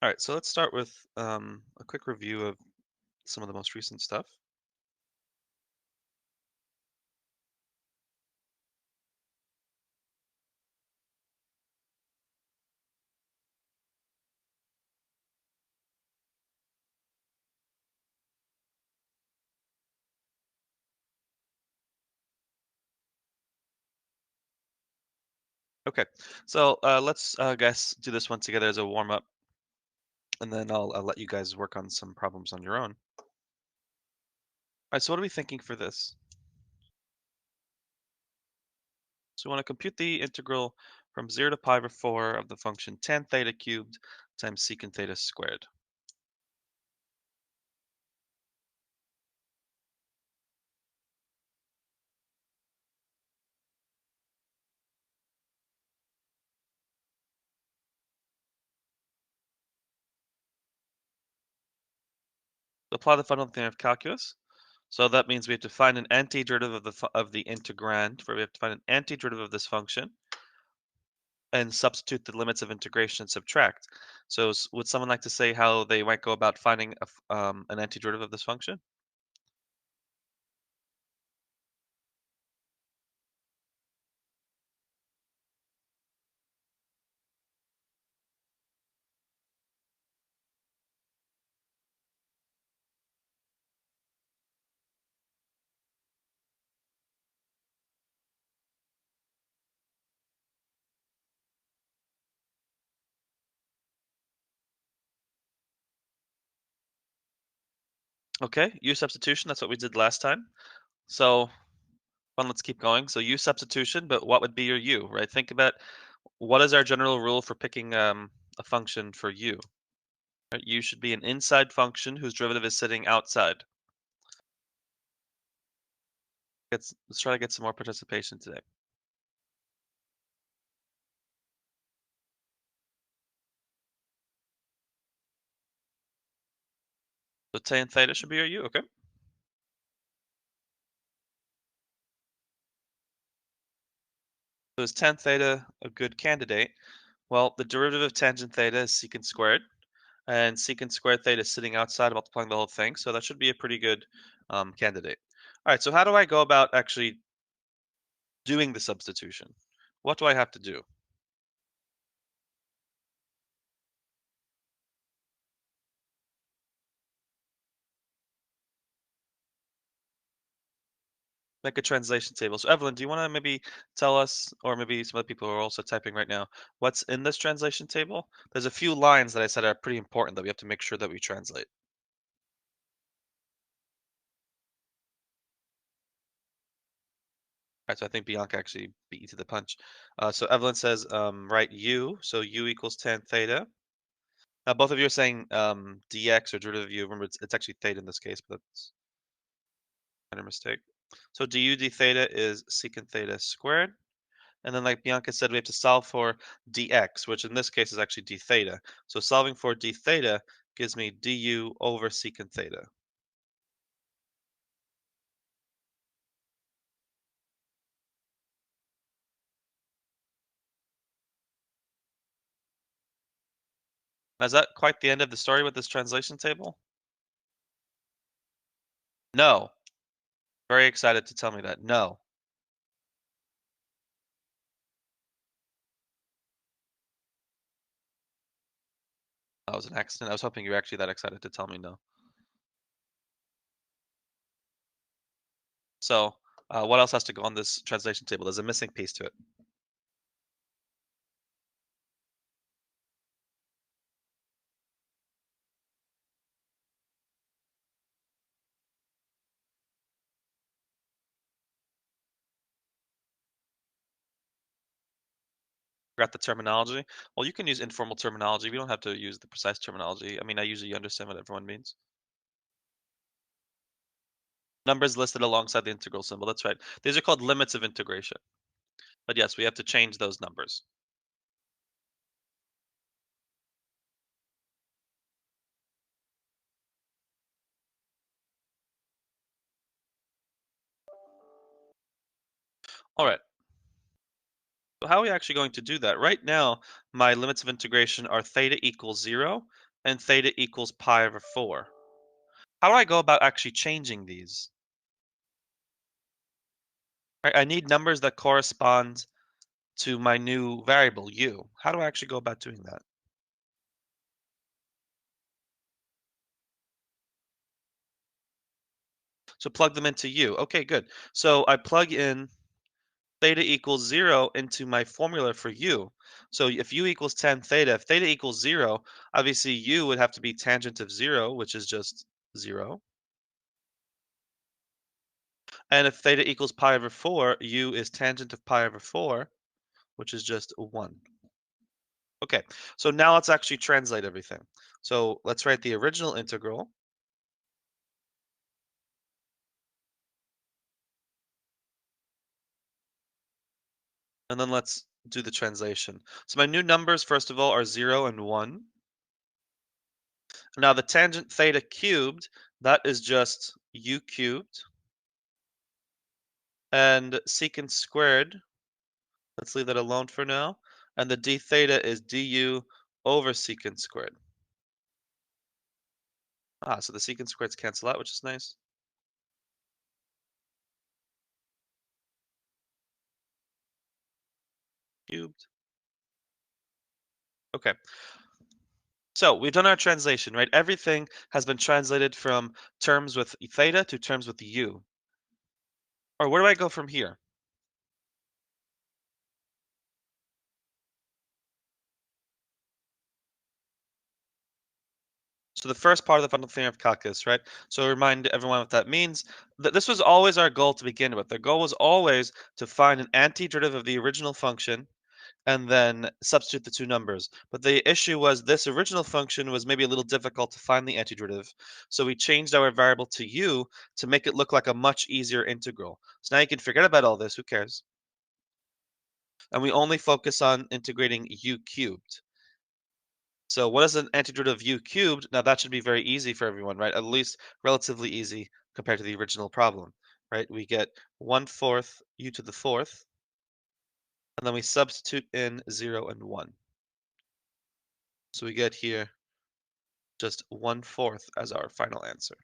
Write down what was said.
All right, so let's start with a quick review of some of the most recent stuff. Okay, so let's guys do this one together as a warm up, and then I'll let you guys work on some problems on your own. All right, so what are we thinking for this? So we want to compute the integral from 0 to pi over 4 of the function tan theta cubed times secant theta squared. Apply the fundamental theorem of calculus. So that means we have to find an antiderivative of the integrand, where we have to find an antiderivative of this function, and substitute the limits of integration and subtract. So would someone like to say how they might go about finding an antiderivative of this function? Okay, u substitution, that's what we did last time. So let's keep going. So u substitution, but what would be your u, right? Think about what is our general rule for picking a function for u? Right? U should be an inside function whose derivative is sitting outside. Let's try to get some more participation today. So tan theta should be your u, okay? So is tan theta a good candidate? Well, the derivative of tangent theta is secant squared, and secant squared theta is sitting outside multiplying the whole thing, so that should be a pretty good candidate. All right, so how do I go about actually doing the substitution? What do I have to do? Make a translation table. So Evelyn, do you want to maybe tell us, or maybe some other people who are also typing right now, what's in this translation table? There's a few lines that I said are pretty important that we have to make sure that we translate. All right, so I think Bianca actually beat you to the punch. So Evelyn says, write u, so u equals tan theta. Now both of you are saying dx or derivative of u. Remember, it's actually theta in this case, but that's kind of a mistake. So du d theta is secant theta squared. And then like Bianca said, we have to solve for dx, which in this case is actually d theta. So solving for d theta gives me du over secant theta. Now, is that quite the end of the story with this translation table? No. Very excited to tell me that. No. That was an accident. I was hoping you were actually that excited to tell me no. So, what else has to go on this translation table? There's a missing piece to it. Forgot the terminology. Well, you can use informal terminology. We don't have to use the precise terminology. I mean, I usually understand what everyone means. Numbers listed alongside the integral symbol. That's right. These are called limits of integration. But yes, we have to change those numbers. All right. So how are we actually going to do that? Right now, my limits of integration are theta equals 0 and theta equals pi over 4. How do I go about actually changing these? I need numbers that correspond to my new variable, u. How do I actually go about doing that? So plug them into u. Okay, good. So I plug in theta equals 0 into my formula for u. So if u equals tan theta, if theta equals 0, obviously u would have to be tangent of 0, which is just 0. And if theta equals pi over 4, u is tangent of pi over 4, which is just 1. Okay, so now let's actually translate everything. So let's write the original integral. And then let's do the translation. So my new numbers, first of all, are 0 and 1. Now the tangent theta cubed, that is just u cubed. And secant squared, let's leave that alone for now. And the d theta is du over secant squared. So the secant squareds cancel out, which is nice. Cubed. Okay. So we've done our translation, right? Everything has been translated from terms with theta to terms with u. Or where do I go from here? So the first part of the fundamental theorem of calculus, right? So remind everyone what that means. This was always our goal to begin with. The goal was always to find an antiderivative of the original function and then substitute the two numbers. But the issue was this original function was maybe a little difficult to find the antiderivative. So we changed our variable to u to make it look like a much easier integral. So now you can forget about all this, who cares? And we only focus on integrating u cubed. So what is an antiderivative of u cubed? Now that should be very easy for everyone, right? At least relatively easy compared to the original problem, right? We get 1/4 u to the fourth, and then we substitute in 0 and 1. So we get here just 1/4 as our final answer.